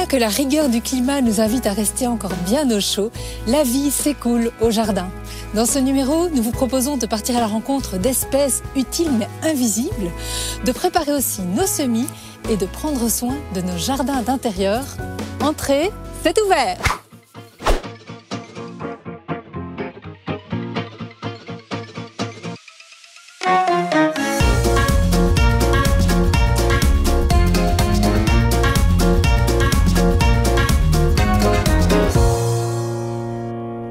bien que la rigueur du climat nous invite à rester encore bien au chaud, la vie s'écoule au jardin. Dans ce numéro, nous vous proposons de partir à la rencontre d'espèces utiles mais invisibles, de préparer aussi nos semis et de prendre soin de nos jardins d'intérieur. Entrez, c'est ouvert!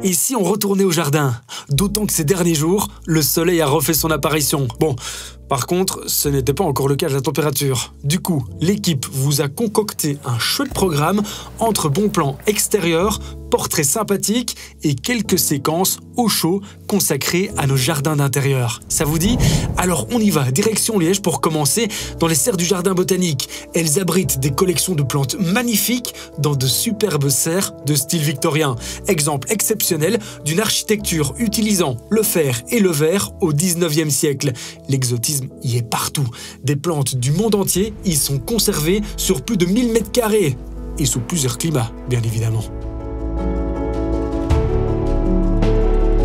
Et si on retournait au jardin? D'autant que ces derniers jours, le soleil a refait son apparition. Bon, par contre, ce n'était pas encore le cas de la température. Du coup, l'équipe vous a concocté un chouette programme entre bons plans extérieurs, portraits sympathiques et quelques séquences au chaud consacrées à nos jardins d'intérieur. Ça vous dit? Alors on y va, direction Liège pour commencer dans les serres du jardin botanique. Elles abritent des collections de plantes magnifiques dans de superbes serres de style victorien. Exemple exceptionnel d'une architecture utilisant le fer et le verre au 19e siècle. L'exotisme y est partout. Des plantes du monde entier y sont conservées sur plus de 1000 mètres carrés. Et sous plusieurs climats, bien évidemment.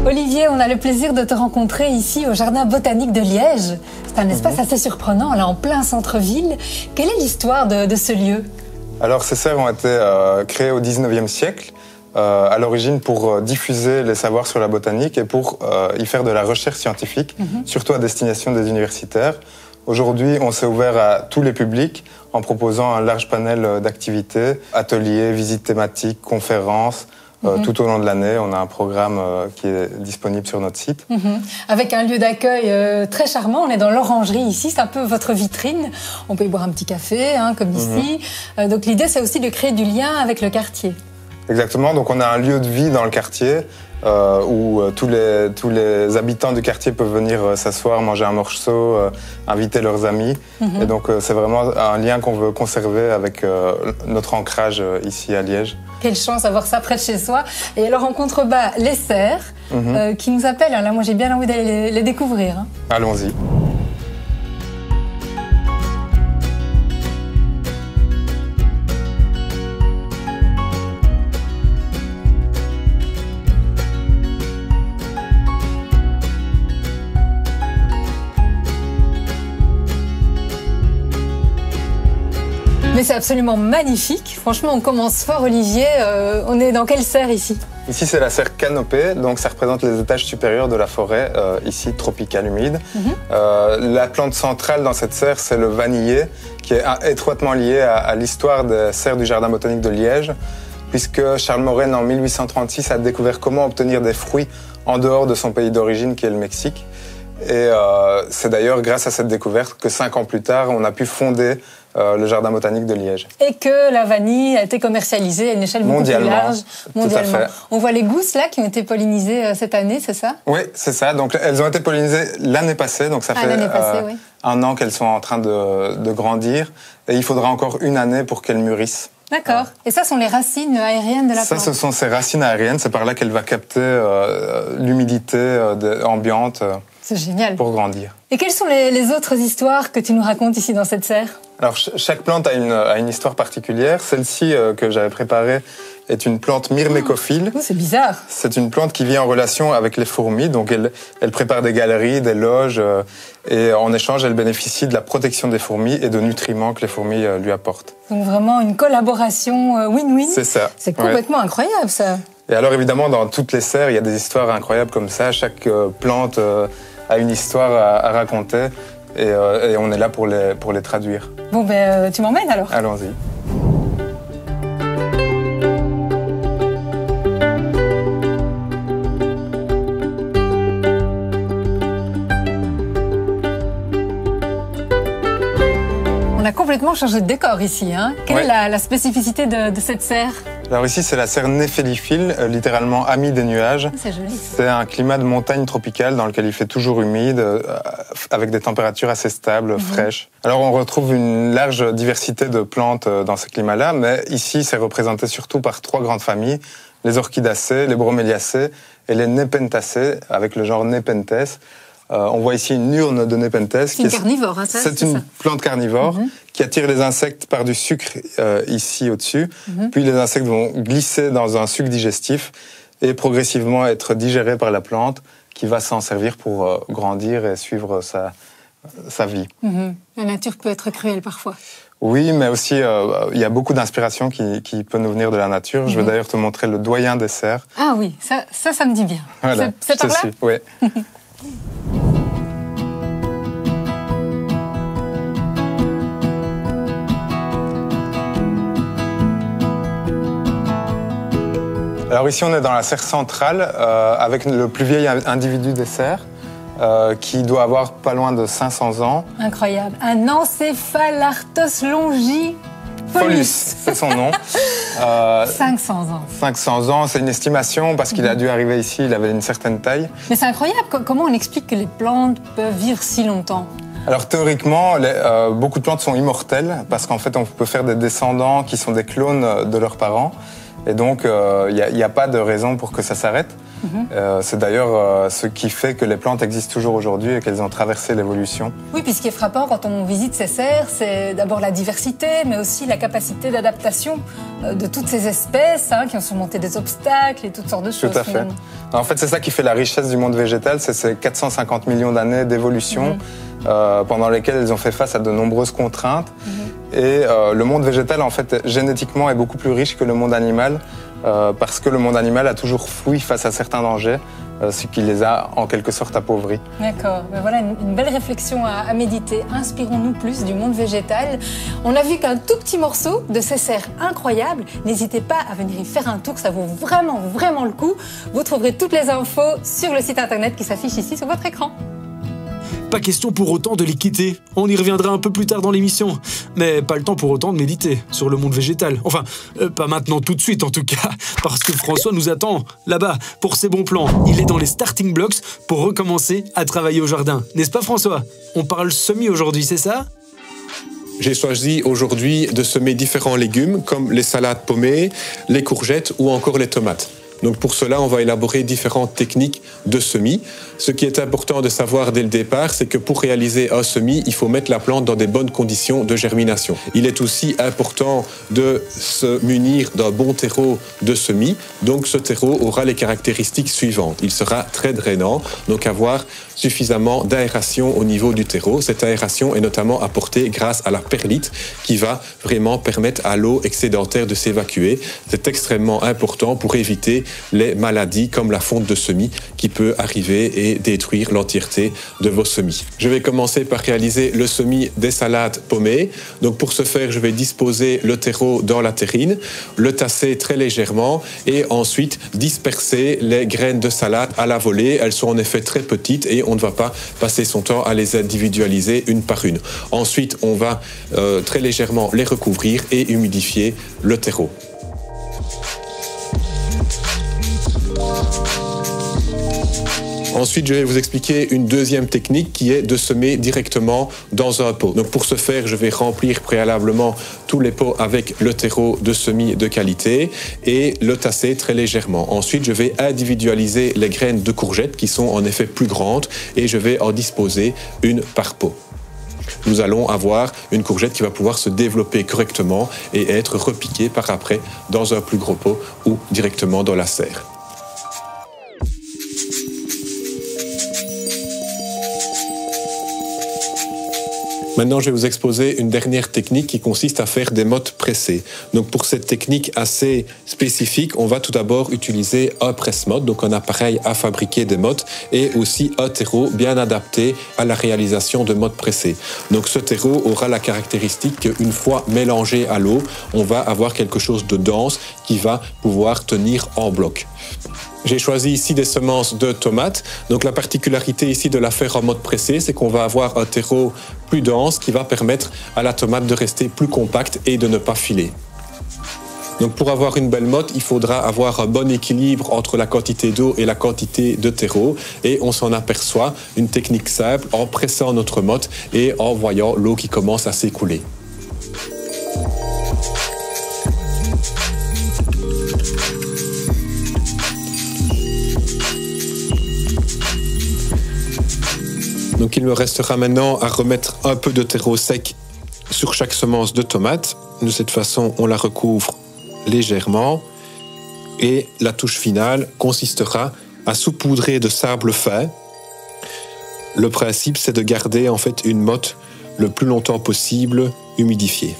Olivier, on a le plaisir de te rencontrer ici au Jardin botanique de Liège. C'est un espace assez surprenant, là en plein centre-ville. Quelle est l'histoire de ce lieu? Alors ces serres ont été créées au 19e siècle, à l'origine pour diffuser les savoirs sur la botanique et pour y faire de la recherche scientifique, surtout à destination des universitaires. Aujourd'hui, on s'est ouvert à tous les publics en proposant un large panel d'activités, ateliers, visites thématiques, conférences. Tout au long de l'année, on a un programme qui est disponible sur notre site. Avec un lieu d'accueil très charmant, on est dans l'orangerie ici, c'est un peu votre vitrine. On peut y boire un petit café, comme ici. Donc l'idée, c'est aussi de créer du lien avec le quartier. Exactement, donc on a un lieu de vie dans le quartier où tous les habitants du quartier peuvent venir s'asseoir, manger un morceau, inviter leurs amis. Et donc c'est vraiment un lien qu'on veut conserver avec notre ancrage ici à Liège. Quelle chance d'avoir ça près de chez soi. Et alors en contrebas, les serres qui nous appellent. Là, moi j'ai bien envie d'aller les découvrir. Allons-y. Mais c'est absolument magnifique. Franchement, on commence fort, Olivier. On est dans quelle serre ici? Ici, c'est la serre canopée, donc ça représente les étages supérieurs de la forêt, ici tropicale humide. La plante centrale dans cette serre, c'est le vanillé, qui est étroitement lié à l'histoire des serres du Jardin botanique de Liège, puisque Charles Morel, en 1836, a découvert comment obtenir des fruits en dehors de son pays d'origine, qui est le Mexique. Et c'est d'ailleurs grâce à cette découverte que 5 ans plus tard, on a pu fonder le Jardin botanique de Liège. Et que la vanille a été commercialisée à une échelle beaucoup plus large, mondialement. Tout à fait. On voit les gousses là qui ont été pollinisées cette année, c'est ça? Oui, c'est ça. Donc elles ont été pollinisées l'année passée, donc ça fait un an qu'elles sont en train de grandir. Et il faudra encore une année pour qu'elles mûrissent. D'accord. Et ça sont les racines aériennes de la plante? Ça, ce sont ces racines aériennes. C'est par là qu'elle va capter l'humidité ambiante. C'est génial. Pour grandir. Et quelles sont les autres histoires que tu nous racontes ici dans cette serre? Alors, chaque plante a une histoire particulière. Celle-ci que j'avais préparée est une plante myrmécophile. Oh, c'est bizarre. C'est une plante qui vient en relation avec les fourmis. Donc, elle prépare des galeries, des loges. Et en échange, elle bénéficie de la protection des fourmis et de nutriments que les fourmis lui apportent. Donc, vraiment une collaboration win-win. C'est ça. C'est complètement incroyable, ça. Et alors, évidemment, dans toutes les serres, il y a des histoires incroyables comme ça. Chaque plante a une histoire à raconter. Et on est là pour les traduire. Bon, ben, tu m'emmènes alors? Allons-y. On a complètement changé de décor ici. Quelle est la spécificité de cette serre? Alors ici, c'est la serre néphéliphylle, littéralement amie des nuages. C'est joli. C'est un climat de montagne tropicale dans lequel il fait toujours humide, avec des températures assez stables, fraîches. Alors on retrouve une large diversité de plantes dans ce climat-là, mais ici, c'est représenté surtout par 3 grandes familles, les orchidacées, les broméliacées et les nepentacées, avec le genre Nepenthes. On voit ici une urne de Nepenthes. C'est une carnivore, hein, ça? C'est une plante carnivore qui attire les insectes par du sucre ici au-dessus. Puis les insectes vont glisser dans un suc digestif et progressivement être digérés par la plante qui va s'en servir pour grandir et suivre sa vie. La nature peut être cruelle parfois. Oui, mais aussi il y a beaucoup d'inspiration qui peut nous venir de la nature. Je vais d'ailleurs te montrer le doyen des cerfs. Ah oui, ça me dit bien. Voilà, c'est par là? Oui. Alors ici, on est dans la serre centrale avec le plus vieil individu des cerfs qui doit avoir pas loin de 500 ans. Incroyable. Un Encéphalartos longipolus. C'est son nom. 500 ans. 500 ans, c'est une estimation parce qu'il a dû arriver ici, il avait une certaine taille. Mais c'est incroyable, comment on explique que les plantes peuvent vivre si longtemps? Alors théoriquement, beaucoup de plantes sont immortelles parce qu'en fait, on peut faire des descendants qui sont des clones de leurs parents. Et donc, il n'y a pas de raison pour que ça s'arrête. C'est d'ailleurs ce qui fait que les plantes existent toujours aujourd'hui et qu'elles ont traversé l'évolution. Oui, puis ce qui est frappant quand on visite ces serres, c'est d'abord la diversité, mais aussi la capacité d'adaptation de toutes ces espèces qui ont surmonté des obstacles et toutes sortes de choses. Tout à fait. En fait, c'est ça qui fait la richesse du monde végétal, c'est ces 450 millions d'années d'évolution pendant lesquelles elles ont fait face à de nombreuses contraintes. Et le monde végétal, en fait, génétiquement, est beaucoup plus riche que le monde animal parce que le monde animal a toujours fui face à certains dangers, ce qui les a en quelque sorte appauvris. D'accord. Ben voilà une belle réflexion à méditer. Inspirons-nous plus du monde végétal. On a vu qu'un tout petit morceau de ces serres incroyables. N'hésitez pas à venir y faire un tour, ça vaut vraiment, vraiment le coup. Vous trouverez toutes les infos sur le site internet qui s'affiche ici sur votre écran. Pas question pour autant de les quitter, on y reviendra un peu plus tard dans l'émission. Mais pas le temps pour autant de méditer sur le monde végétal. Enfin, pas maintenant tout de suite en tout cas, parce que François nous attend là-bas pour ses bons plans. Il est dans les starting blocks pour recommencer à travailler au jardin. N'est-ce pas François? On parle semis aujourd'hui, c'est ça? J'ai choisi aujourd'hui de semer différents légumes comme les salades paumées, les courgettes ou encore les tomates. Donc pour cela, on va élaborer différentes techniques de semis. Ce qui est important de savoir dès le départ, c'est que pour réaliser un semis, il faut mettre la plante dans des bonnes conditions de germination. Il est aussi important de se munir d'un bon terreau de semis. Donc ce terreau aura les caractéristiques suivantes. Il sera très drainant, donc avoir suffisamment d'aération au niveau du terreau. Cette aération est notamment apportée grâce à la perlite qui va vraiment permettre à l'eau excédentaire de s'évacuer. C'est extrêmement important pour éviter les maladies comme la fonte de semis qui peut arriver et détruire l'entièreté de vos semis. Je vais commencer par réaliser le semis des salades paumées. Donc pour ce faire, je vais disposer le terreau dans la terrine, le tasser très légèrement et ensuite disperser les graines de salade à la volée. Elles sont en effet très petites et on ne va pas passer son temps à les individualiser une par une. Ensuite, on va très légèrement les recouvrir et humidifier le terreau. Ensuite, je vais vous expliquer une deuxième technique qui est de semer directement dans un pot. Donc pour ce faire, je vais remplir préalablement tous les pots avec le terreau de semis de qualité et le tasser très légèrement. Ensuite, je vais individualiser les graines de courgettes qui sont en effet plus grandes et je vais en disposer une par pot. Nous allons avoir une courgette qui va pouvoir se développer correctement et être repiquée par après dans un plus gros pot ou directement dans la serre. Maintenant, je vais vous exposer une dernière technique qui consiste à faire des mottes pressées. Donc, pour cette technique assez spécifique, on va tout d'abord utiliser un presse-motte, donc un appareil à fabriquer des mottes, et aussi un terreau bien adapté à la réalisation de mottes pressées. Donc, ce terreau aura la caractéristique qu'une fois mélangé à l'eau, on va avoir quelque chose de dense qui va pouvoir tenir en bloc. J'ai choisi ici des semences de tomates. Donc la particularité ici de la faire en mode pressé, c'est qu'on va avoir un terreau plus dense qui va permettre à la tomate de rester plus compacte et de ne pas filer. Donc pour avoir une belle motte, il faudra avoir un bon équilibre entre la quantité d'eau et la quantité de terreau. Et on s'en aperçoit, une technique simple, en pressant notre motte et en voyant l'eau qui commence à s'écouler. Donc il me restera maintenant à remettre un peu de terreau sec sur chaque semence de tomate. De cette façon, on la recouvre légèrement. Et la touche finale consistera à saupoudrer de sable fin. Le principe, c'est de garder en fait une motte le plus longtemps possible humidifiée.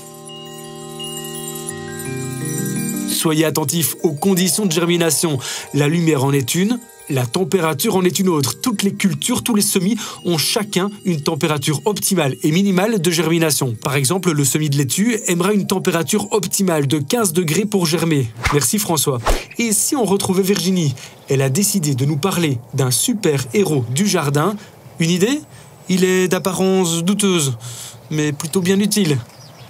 Soyez attentifs aux conditions de germination. La lumière en est une, la température en est une autre. Toutes les cultures, tous les semis ont chacun une température optimale et minimale de germination. Par exemple, le semis de laitue aimera une température optimale de 15 degrés pour germer. Merci François. Et si on retrouvait Virginie? Elle a décidé de nous parler d'un super héros du jardin. Une idée? Il est d'apparence douteuse, mais plutôt bien utile.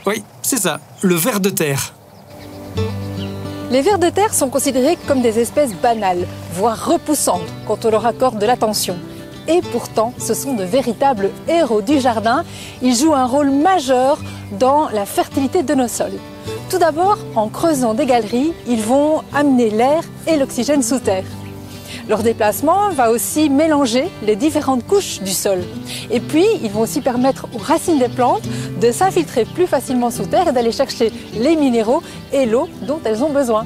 Oui, c'est ça, le ver de terre. Les vers de terre sont considérés comme des espèces banales, voire repoussantes quand on leur accorde de l'attention. Et pourtant, ce sont de véritables héros du jardin. Ils jouent un rôle majeur dans la fertilité de nos sols. Tout d'abord, en creusant des galeries, ils vont amener l'air et l'oxygène sous terre. Leur déplacement va aussi mélanger les différentes couches du sol. Et puis, ils vont aussi permettre aux racines des plantes de s'infiltrer plus facilement sous terre et d'aller chercher les minéraux et l'eau dont elles ont besoin.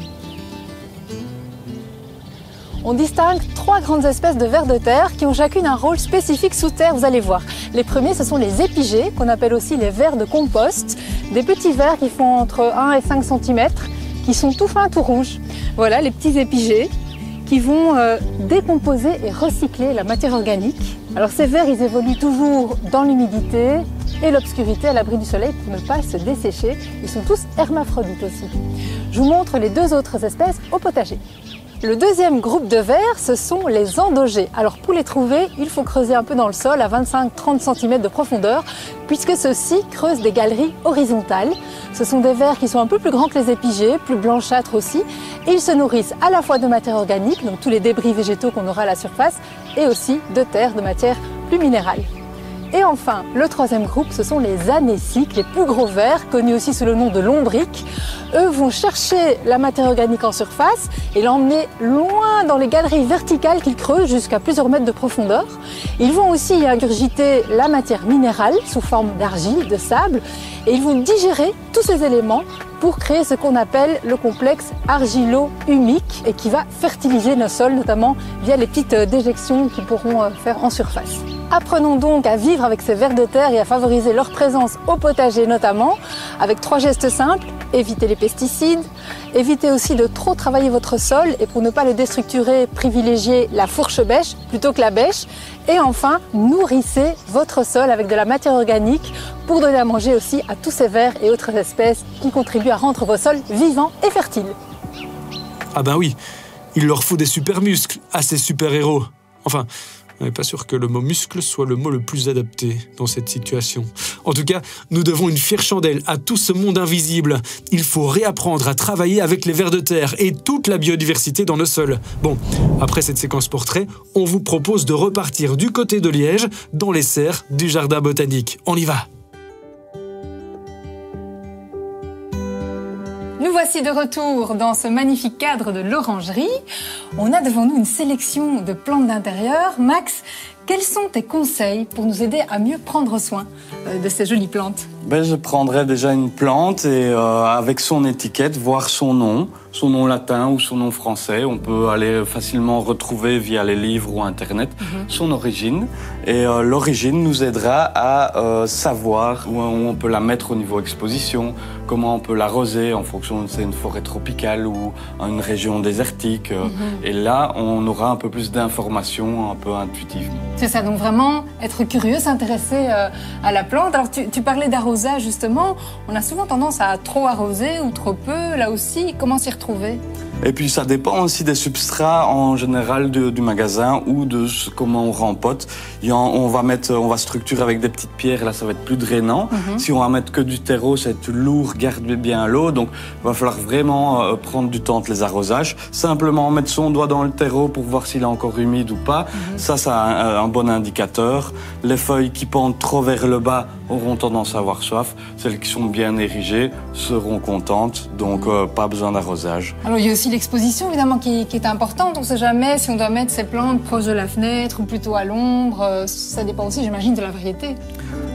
On distingue 3 grandes espèces de vers de terre qui ont chacune un rôle spécifique sous terre, vous allez voir. Les premiers, ce sont les épigées, qu'on appelle aussi les vers de compost. Des petits vers qui font entre 1 et 5 cm, qui sont tout fins, tout rouges. Voilà, les petits épigées qui vont décomposer et recycler la matière organique. Alors ces vers, ils évoluent toujours dans l'humidité et l'obscurité à l'abri du soleil pour ne pas se dessécher. Ils sont tous hermaphrodites aussi. Je vous montre les 2 autres espèces au potager. Le deuxième groupe de vers, ce sont les endogées. Alors pour les trouver, il faut creuser un peu dans le sol à 25-30 cm de profondeur, puisque ceux-ci creusent des galeries horizontales. Ce sont des vers qui sont un peu plus grands que les épigées, plus blanchâtres aussi, et ils se nourrissent à la fois de matière organique, donc tous les débris végétaux qu'on aura à la surface, et aussi de terre, de matière plus minérale. Et enfin, le troisième groupe, ce sont les anéciques, les plus gros vers, connus aussi sous le nom de lombriques. Eux vont chercher la matière organique en surface et l'emmener loin dans les galeries verticales qu'ils creusent jusqu'à plusieurs mètres de profondeur. Ils vont aussi y ingurgiter la matière minérale sous forme d'argile, de sable, et ils vont digérer tous ces éléments pour créer ce qu'on appelle le complexe argilo-humique et qui va fertiliser nos sols, notamment via les petites déjections qu'ils pourront faire en surface. Apprenons donc à vivre avec ces vers de terre et à favoriser leur présence au potager notamment, avec 3 gestes simples. Évitez les pesticides, évitez aussi de trop travailler votre sol et pour ne pas le déstructurer, privilégiez la fourche bêche plutôt que la bêche. Et enfin, nourrissez votre sol avec de la matière organique pour donner à manger aussi à tous ces vers et autres espèces qui contribuent à rendre vos sols vivants et fertiles. Ah ben oui, il leur faut des super muscles à ces super-héros. Enfin, on n'est pas sûr que le mot muscle soit le mot le plus adapté dans cette situation. En tout cas, nous devons une fière chandelle à tout ce monde invisible. Il faut réapprendre à travailler avec les vers de terre et toute la biodiversité dans nos sols. Bon, après cette séquence portrait, on vous propose de repartir du côté de Liège, dans les serres du jardin botanique. On y va! Nous voici de retour dans ce magnifique cadre de l'orangerie. On a devant nous une sélection de plantes d'intérieur. Max, quels sont tes conseils pour nous aider à mieux prendre soin de ces jolies plantes? Je prendrais déjà une plante et avec son étiquette, voir son nom latin ou son nom français. On peut aller facilement retrouver via les livres ou Internet son origine. Et l'origine nous aidera à savoir où on peut la mettre au niveau exposition, comment on peut l'arroser en fonction de si c'est une forêt tropicale ou une région désertique. Et là, on aura un peu plus d'informations un peu intuitivement. C'est ça, donc vraiment être curieux, s'intéresser à la plante. Alors tu parlais d'arrosage justement, on a souvent tendance à trop arroser ou trop peu, là aussi, comment s'y retrouver? Et puis ça dépend aussi des substrats en général du magasin ou de comment on rempote. On va structurer avec des petites pierres, là ça va être plus drainant. Si on va mettre que du terreau, ça va être lourd, garde bien l'eau. Donc il va falloir vraiment prendre du temps entre les arrosages. Simplement mettre son doigt dans le terreau pour voir s'il est encore humide ou pas. Ça a un bon indicateur. Les feuilles qui pendent trop vers le bas auront tendance à avoir soif. Celles qui sont bien érigées seront contentes, donc pas besoin d'arrosage. Alors il y a aussi l'exposition évidemment qui est importante. On ne sait jamais si on doit mettre ces plantes proches de la fenêtre ou plutôt à l'ombre. Ça dépend aussi, j'imagine, de la variété.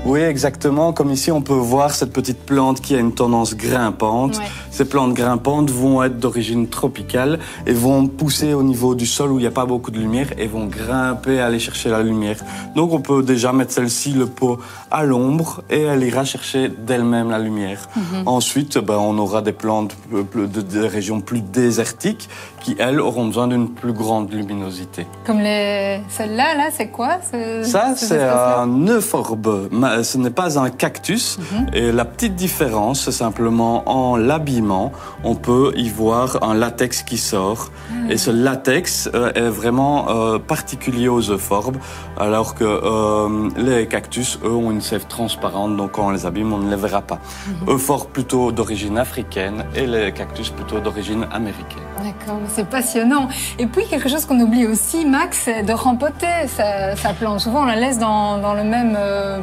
Oui, exactement. Comme ici, on peut voir cette petite plante qui a une tendance grimpante. Ouais. Ces plantes grimpantes vont être d'origine tropicale et vont pousser au niveau du sol où il n'y a pas beaucoup de lumière et vont grimper, aller chercher la lumière. Donc, on peut déjà mettre celle-ci, le pot, à l'ombre et elle ira chercher d'elle-même la lumière. Ensuite, on aura des plantes de régions plus désertiques qui, elles, auront besoin d'une plus grande luminosité. Comme celle-là, là, c'est quoi Ça, c'est un euphorbeux. Ce n'est pas un cactus. Et la petite différence, c'est simplement en l'habillement, on peut y voir un latex qui sort. Et ce latex est vraiment particulier aux euphorbes, alors que les cactus, eux, ont une sève transparente, donc quand on les abîme, on ne les verra pas. Euphorbes plutôt d'origine africaine et les cactus plutôt d'origine américaine. D'accord, c'est passionnant. Et puis, quelque chose qu'on oublie aussi, Max, c'est de rempoter sa plante. Souvent, on la laisse dans le même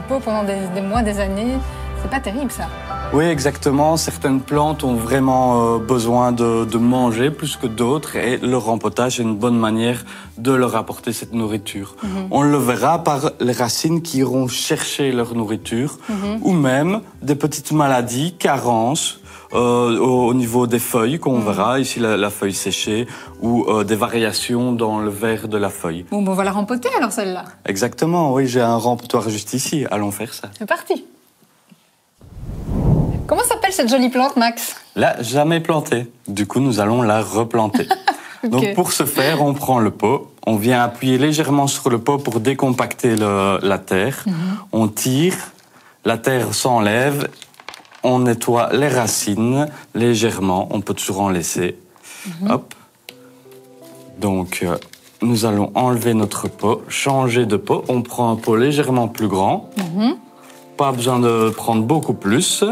pot pendant des mois, des années. C'est pas terrible, ça. Oui, exactement. Certaines plantes ont vraiment besoin de manger plus que d'autres et le rempotage est une bonne manière de leur apporter cette nourriture. On le verra par les racines qui iront chercher leur nourriture ou même des petites maladies, carences, au niveau des feuilles qu'on verra, ici la feuille séchée, ou des variations dans le vert de la feuille. Bon, on va la rempoter alors celle-là. Exactement, oui, j'ai un rempotoir juste ici, allons faire ça. C'est parti. Comment s'appelle cette jolie plante, Max? Là, jamais plantée. Du coup, nous allons la replanter. Okay. Donc pour ce faire, on prend le pot, on vient appuyer légèrement sur le pot pour décompacter la terre, on tire, la terre s'enlève, on nettoie les racines légèrement, on peut toujours en laisser. Hop. Donc nous allons enlever notre pot, changer de pot, on prend un pot légèrement plus grand, pas besoin de prendre beaucoup plus.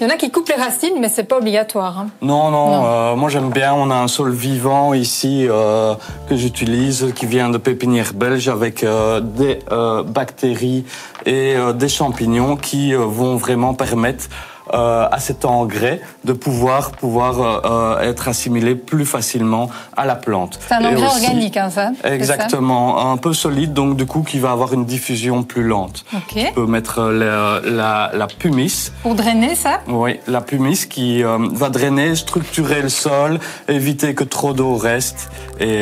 Il y en a qui coupent les racines, mais c'est pas obligatoire. Hein. Non. Moi j'aime bien. On a un sol vivant ici que j'utilise, qui vient de pépinières belges avec des bactéries et des champignons qui vont vraiment permettre à cet engrais de pouvoir être assimilé plus facilement à la plante. C'est un engrais organique, hein, ça? Exactement, un peu solide, donc du coup qui va avoir une diffusion plus lente. Okay. Tu peux mettre la pumice. Pour drainer ça? Oui, la pumice qui va drainer, structurer le sol, éviter que trop d'eau reste. Et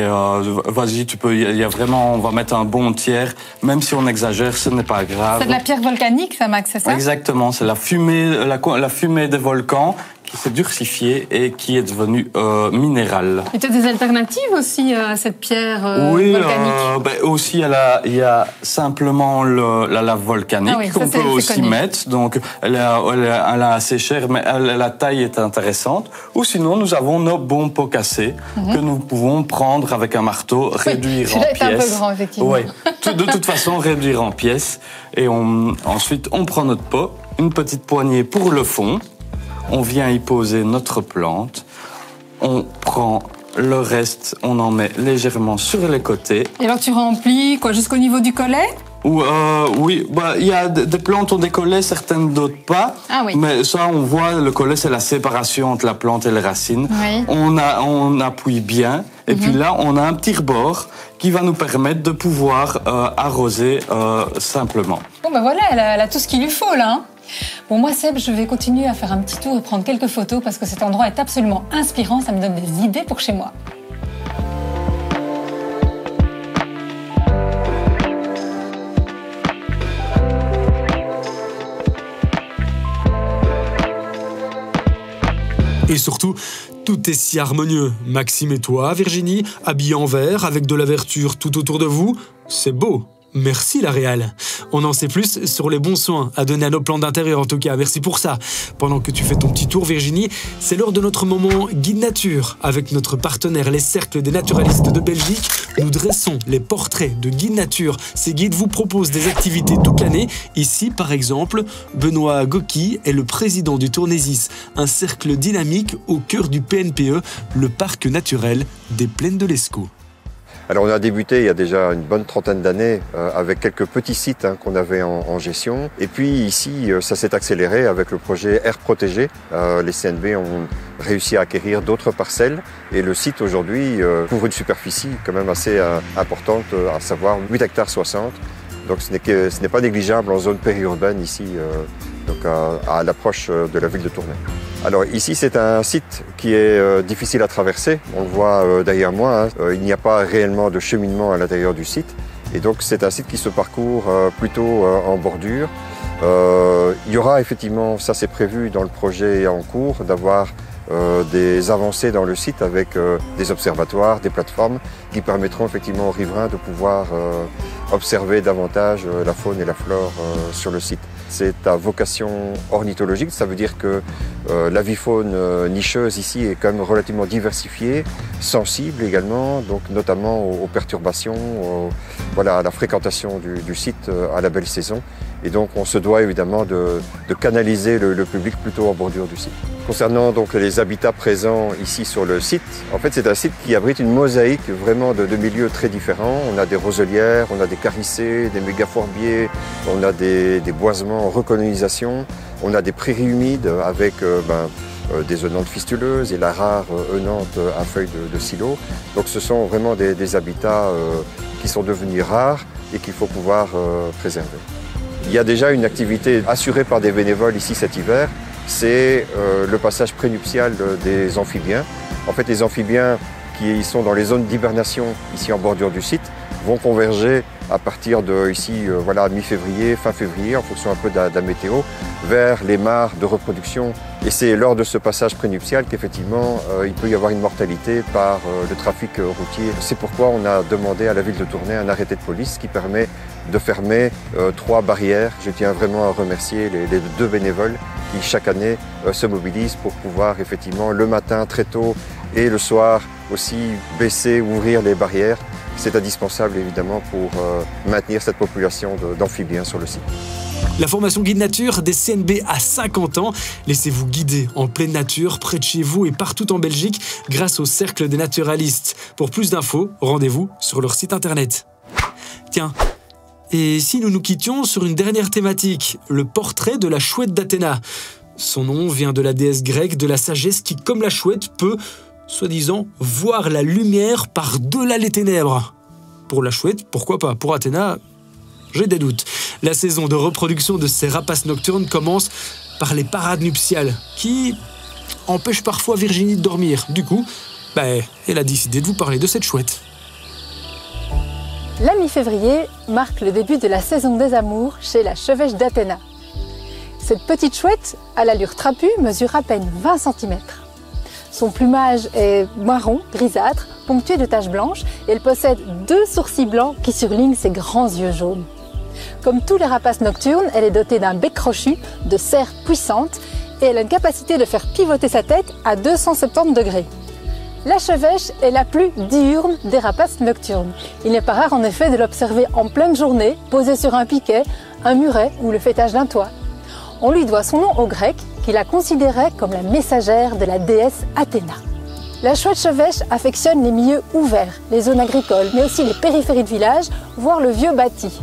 vas-y, tu peux. Il y a vraiment, on va mettre un bon tiers, même si on exagère, ce n'est pas grave. C'est de la pierre volcanique, ça, Max, c'est ça? Exactement, c'est la fumée, la fumée des volcans qui s'est durcifiée et qui est devenue minérale. Et tu as des alternatives aussi à cette pierre volcanique? Aussi, il y a simplement la lave volcanique qu'on peut aussi mettre. Donc, elle est assez chère, mais la taille est intéressante. Ou sinon, nous avons nos bons pots cassés que nous pouvons prendre avec un marteau, réduire en pièces. C'est un peu grand, effectivement. Oui, de toute façon, réduire en pièces. Et ensuite, on prend notre pot, une petite poignée pour le fond. On vient y poser notre plante. On prend le reste, on en met légèrement sur les côtés. Et alors tu remplis quoi, jusqu'au niveau du collet? Oui, il y a des plantes ont des collets, certaines d'autres pas. Ah oui. Mais ça, on voit, le collet, c'est la séparation entre la plante et les racines. Oui. On appuie bien. Et puis là, on a un petit rebord qui va nous permettre de pouvoir arroser simplement. Bon, voilà, elle a tout ce qu'il lui faut, là. Hein. Bon, moi, Seb, je vais continuer à faire un petit tour et prendre quelques photos parce que cet endroit est absolument inspirant. Ça me donne des idées pour chez moi. Et surtout, tout est si harmonieux. Maxime et toi, Virginie, habillés en vert, avec de la verdure tout autour de vous, c'est beau. Merci la Réal. On en sait plus sur les bons soins à donner à nos plantes d'intérieur en tout cas. Merci pour ça. Pendant que tu fais ton petit tour Virginie, c'est l'heure de notre moment Guide Nature. Avec notre partenaire les Cercles des Naturalistes de Belgique, nous dressons les portraits de guides nature. Ces guides vous proposent des activités toute l'année. Ici par exemple, Benoît Goki est le président du Tournésis, un cercle dynamique au cœur du PNPE, le parc naturel des Plaines de l'Escaut. Alors on a débuté il y a déjà une bonne trentaine d'années avec quelques petits sites qu'on avait en gestion. Et puis ici, ça s'est accéléré avec le projet Aires protégées. Les CNB ont réussi à acquérir d'autres parcelles. Et le site aujourd'hui couvre une superficie quand même assez importante, à savoir 8 hectares 60. Donc ce n'est pas négligeable en zone périurbaine ici, donc à l'approche de la ville de Tournai. Alors ici c'est un site qui est difficile à traverser, on le voit derrière moi, il n'y a pas réellement de cheminement à l'intérieur du site et donc c'est un site qui se parcourt plutôt en bordure. Il y aura effectivement, ça c'est prévu dans le projet en cours, d'avoir des avancées dans le site avec des observatoires, des plateformes qui permettront effectivement aux riverains de pouvoir observer davantage la faune et la flore sur le site. C'est à vocation ornithologique, ça veut dire que l'avifaune nicheuse ici est quand même relativement diversifiée, sensible également, donc notamment aux perturbations, voilà, à la fréquentation du site à la belle saison. Et donc on se doit évidemment de canaliser le public plutôt en bordure du site. Concernant donc les habitats présents ici sur le site, en fait c'est un site qui abrite une mosaïque vraiment de milieux très différents. On a des roselières, on a des carissés, des mégaforbiers, on a des boisements en recolonisation, on a des prairies humides avec des eunantes fistuleuses et la rare eunante à feuilles de silo. Donc ce sont vraiment des habitats qui sont devenus rares et qu'il faut pouvoir préserver. Il y a déjà une activité assurée par des bénévoles ici cet hiver, c'est le passage prénuptial des amphibiens. En fait, les amphibiens qui sont dans les zones d'hibernation ici en bordure du site vont converger à partir de ici, voilà, mi-février, fin février, en fonction un peu de la météo, vers les mares de reproduction. Et c'est lors de ce passage prénuptial qu'effectivement, il peut y avoir une mortalité par le trafic routier. C'est pourquoi on a demandé à la ville de Tournai un arrêté de police qui permet de fermer 3 barrières. Je tiens vraiment à remercier les 2 bénévoles qui chaque année se mobilisent pour pouvoir effectivement le matin très tôt et le soir aussi baisser, ouvrir les barrières. C'est indispensable évidemment pour maintenir cette population d'amphibiens sur le site. La formation Guide Nature des CNB a 50 ans. Laissez-vous guider en pleine nature, près de chez vous et partout en Belgique grâce au Cercle des naturalistes. Pour plus d'infos, rendez-vous sur leur site internet. Tiens, et si nous nous quittions sur une dernière thématique, le portrait de la chouette d'Athéna. Son nom vient de la déesse grecque de la sagesse qui, comme la chouette, peut, soi-disant, voir la lumière par-delà les ténèbres. Pour la chouette, pourquoi pas? Pour Athéna, j'ai des doutes. La saison de reproduction de ces rapaces nocturnes commence par les parades nuptiales, qui empêchent parfois Virginie de dormir. Du coup, elle a décidé de vous parler de cette chouette. La mi-février marque le début de la saison des amours chez la chevêche d'Athéna. Cette petite chouette, à l'allure trapue, mesure à peine 20 cm. Son plumage est marron, grisâtre, ponctué de taches blanches et elle possède 2 sourcils blancs qui surlignent ses grands yeux jaunes. Comme tous les rapaces nocturnes, elle est dotée d'un bec crochu, de serres puissantes et elle a une capacité de faire pivoter sa tête à 270 degrés. La chevêche est la plus diurne des rapaces nocturnes. Il n'est pas rare en effet de l'observer en pleine journée, posée sur un piquet, un muret ou le fêtage d'un toit. On lui doit son nom au grec, qui la considérait comme la messagère de la déesse Athéna. La chouette chevêche affectionne les milieux ouverts, les zones agricoles, mais aussi les périphéries de villages, voire le vieux bâti.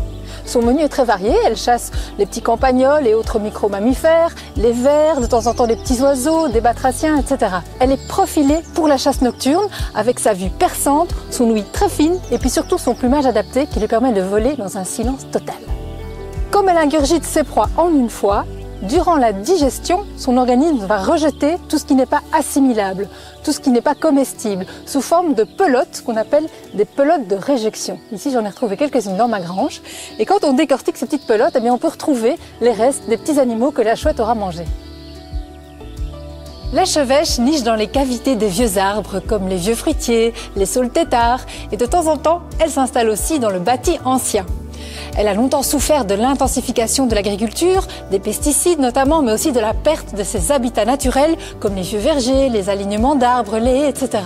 Son menu est très varié, elle chasse les petits campagnols et autres micro-mammifères, les vers, de temps en temps des petits oiseaux, des batraciens, etc. Elle est profilée pour la chasse nocturne, avec sa vue perçante, son ouïe très fine et puis surtout son plumage adapté qui lui permet de voler dans un silence total. Comme elle ingurgite ses proies en une fois, durant la digestion, son organisme va rejeter tout ce qui n'est pas assimilable, tout ce qui n'est pas comestible, sous forme de pelotes qu'on appelle des pelotes de réjection. Ici, j'en ai retrouvé quelques-unes dans ma grange. Et quand on décortique ces petites pelotes, on peut retrouver les restes des petits animaux que la chouette aura mangés. La chevêche niche dans les cavités des vieux arbres, comme les vieux fruitiers, les saules têtards, et de temps en temps, elle s'installe aussi dans le bâti ancien. Elle a longtemps souffert de l'intensification de l'agriculture, des pesticides notamment, mais aussi de la perte de ses habitats naturels comme les vieux vergers, les alignements d'arbres, les haies, etc.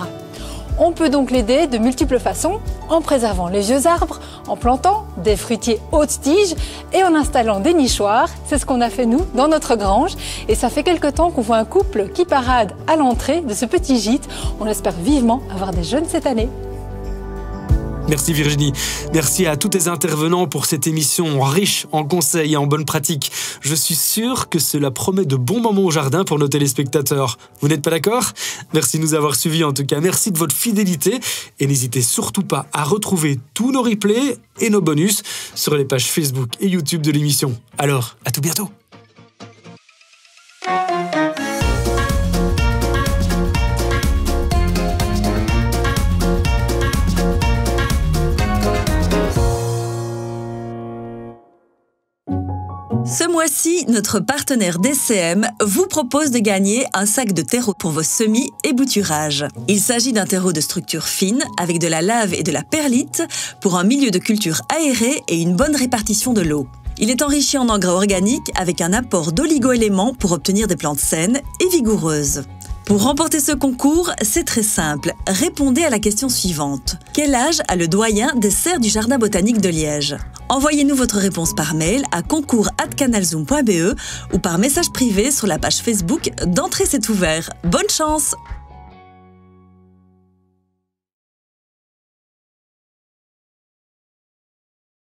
On peut donc l'aider de multiples façons, en préservant les vieux arbres, en plantant des fruitiers haute tige et en installant des nichoirs. C'est ce qu'on a fait nous dans notre grange et ça fait quelque temps qu'on voit un couple qui parade à l'entrée de ce petit gîte. On espère vivement avoir des jeunes cette année. Merci Virginie. Merci à tous tes intervenants pour cette émission riche en conseils et en bonnes pratiques. Je suis sûr que cela promet de bons moments au jardin pour nos téléspectateurs. Vous n'êtes pas d'accord? Merci de nous avoir suivis en tout cas. Merci de votre fidélité et n'hésitez surtout pas à retrouver tous nos replays et nos bonus sur les pages Facebook et YouTube de l'émission. Alors, à tout bientôt. Ce mois-ci, notre partenaire DCM vous propose de gagner un sac de terreau pour vos semis et bouturages. Il s'agit d'un terreau de structure fine avec de la lave et de la perlite pour un milieu de culture aéré et une bonne répartition de l'eau. Il est enrichi en engrais organiques avec un apport d'oligo-éléments pour obtenir des plantes saines et vigoureuses. Pour remporter ce concours, c'est très simple. Répondez à la question suivante. Quel âge a le doyen des serres du Jardin botanique de Liège? Envoyez-nous votre réponse par mail à concours@canalzoom.be ou par message privé sur la page Facebook d'Entrée c'est ouvert. Bonne chance!